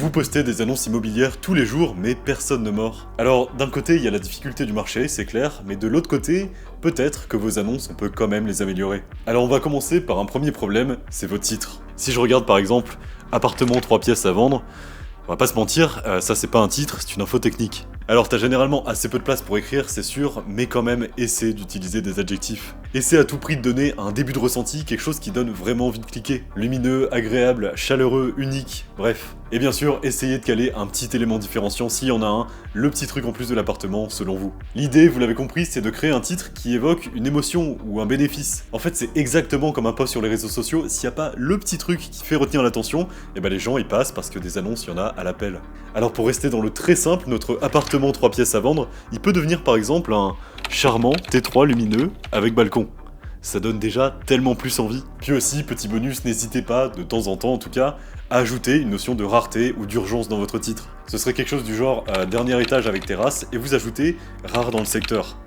Vous postez des annonces immobilières tous les jours, mais personne ne mord. Alors, d'un côté, il y a la difficulté du marché, c'est clair, mais de l'autre côté, peut-être que vos annonces, on peut quand même les améliorer. Alors, on va commencer par un premier problème, c'est vos titres. Si je regarde par exemple, appartement 3 pièces à vendre, on va pas se mentir, ça c'est pas un titre, c'est une info technique. Alors t'as généralement assez peu de place pour écrire, c'est sûr, mais quand même essaie d'utiliser des adjectifs. Essaie à tout prix de donner un début de ressenti, quelque chose qui donne vraiment envie de cliquer. Lumineux, agréable, chaleureux, unique, bref. Et bien sûr, essayez de caler un petit élément différenciant s'il y en a un, le petit truc en plus de l'appartement selon vous. L'idée, vous l'avez compris, c'est de créer un titre qui évoque une émotion ou un bénéfice. En fait, c'est exactement comme un post sur les réseaux sociaux, s'il n'y a pas le petit truc qui fait retenir l'attention, et ben les gens y passent parce que des annonces, il y en a à l'appel. Alors pour rester dans le très simple, notre appartement 3 pièces à vendre, il peut devenir par exemple un charmant T3 lumineux avec balcon. Ça donne déjà tellement plus envie. Puis aussi, petit bonus, n'hésitez pas, de temps en temps en tout cas, à ajouter une notion de rareté ou d'urgence dans votre titre. Ce serait quelque chose du genre dernier étage avec terrasse et vous ajoutez rare dans le secteur.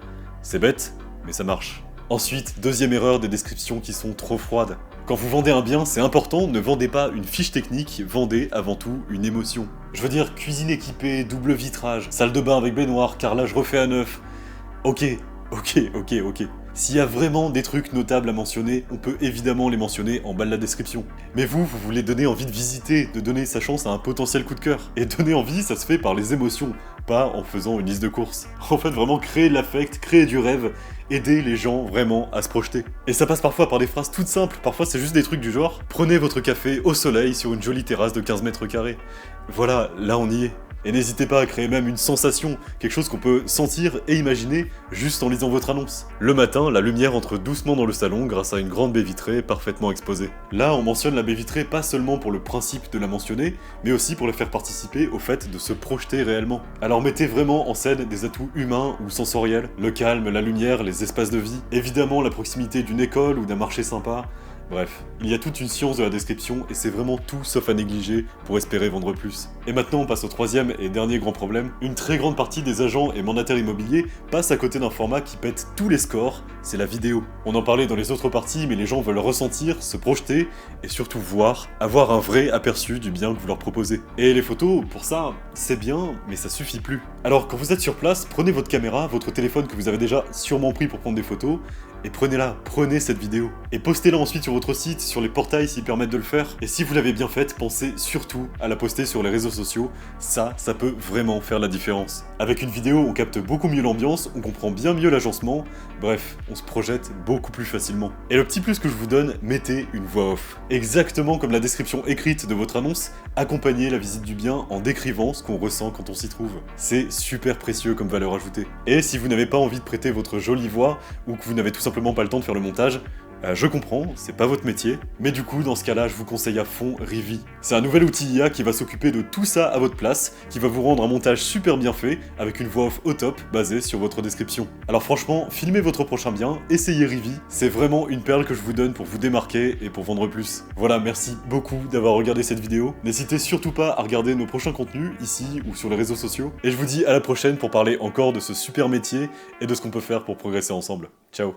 C'est bête, mais ça marche. Ensuite, deuxième erreur, des descriptions qui sont trop froides. Quand vous vendez un bien, c'est important, ne vendez pas une fiche technique, vendez avant tout une émotion. Je veux dire, cuisine équipée, double vitrage, salle de bain avec baignoire, carrelage refait à neuf. Ok. S'il y a vraiment des trucs notables à mentionner, on peut évidemment les mentionner en bas de la description. Mais vous voulez donner envie de visiter, de donner sa chance à un potentiel coup de cœur. Et donner envie, ça se fait par les émotions, pas en faisant une liste de courses. En fait, vraiment créer de l'affect, créer du rêve, aider les gens vraiment à se projeter. Et ça passe parfois par des phrases toutes simples, parfois c'est juste des trucs du genre « Prenez votre café au soleil sur une jolie terrasse de 15 mètres carrés ». Voilà, là on y est. Et n'hésitez pas à créer même une sensation, quelque chose qu'on peut sentir et imaginer juste en lisant votre annonce. Le matin, la lumière entre doucement dans le salon grâce à une grande baie vitrée parfaitement exposée. Là, on mentionne la baie vitrée pas seulement pour le principe de la mentionner, mais aussi pour la faire participer au fait de se projeter réellement. Alors mettez vraiment en scène des atouts humains ou sensoriels, le calme, la lumière, les espaces de vie, évidemment la proximité d'une école ou d'un marché sympa. Bref, il y a toute une science de la description et c'est vraiment tout sauf à négliger pour espérer vendre plus. Et maintenant on passe au troisième et dernier grand problème. Une très grande partie des agents et mandataires immobiliers passent à côté d'un format qui pète tous les scores, c'est la vidéo. On en parlait dans les autres parties, mais les gens veulent ressentir, se projeter et surtout voir, avoir un vrai aperçu du bien que vous leur proposez. Et les photos, pour ça, c'est bien, mais ça suffit plus. Alors quand vous êtes sur place, prenez votre caméra, votre téléphone que vous avez déjà sûrement pris pour prendre des photos, et prenez cette vidéo. Et postez-la ensuite sur votre site, sur les portails s'ils permettent de le faire. Et si vous l'avez bien faite, pensez surtout à la poster sur les réseaux sociaux. Ça peut vraiment faire la différence. Avec une vidéo, on capte beaucoup mieux l'ambiance, on comprend bien mieux l'agencement. Bref, on se projette beaucoup plus facilement. Et le petit plus que je vous donne, mettez une voix off. Exactement comme la description écrite de votre annonce, accompagnez la visite du bien en décrivant ce qu'on ressent quand on s'y trouve. C'est super précieux comme valeur ajoutée. Et si vous n'avez pas envie de prêter votre jolie voix, ou que vous n'avez tout simplement pas le temps de faire le montage, je comprends, c'est pas votre métier, mais du coup, dans ce cas-là, je vous conseille à fond Rivi. C'est un nouvel outil IA qui va s'occuper de tout ça à votre place, qui va vous rendre un montage super bien fait, avec une voix off au top, basée sur votre description. Alors franchement, filmez votre prochain bien, essayez Rivi, c'est vraiment une perle que je vous donne pour vous démarquer et pour vendre plus. Voilà, merci beaucoup d'avoir regardé cette vidéo. N'hésitez surtout pas à regarder nos prochains contenus, ici ou sur les réseaux sociaux. Et je vous dis à la prochaine pour parler encore de ce super métier et de ce qu'on peut faire pour progresser ensemble. Ciao.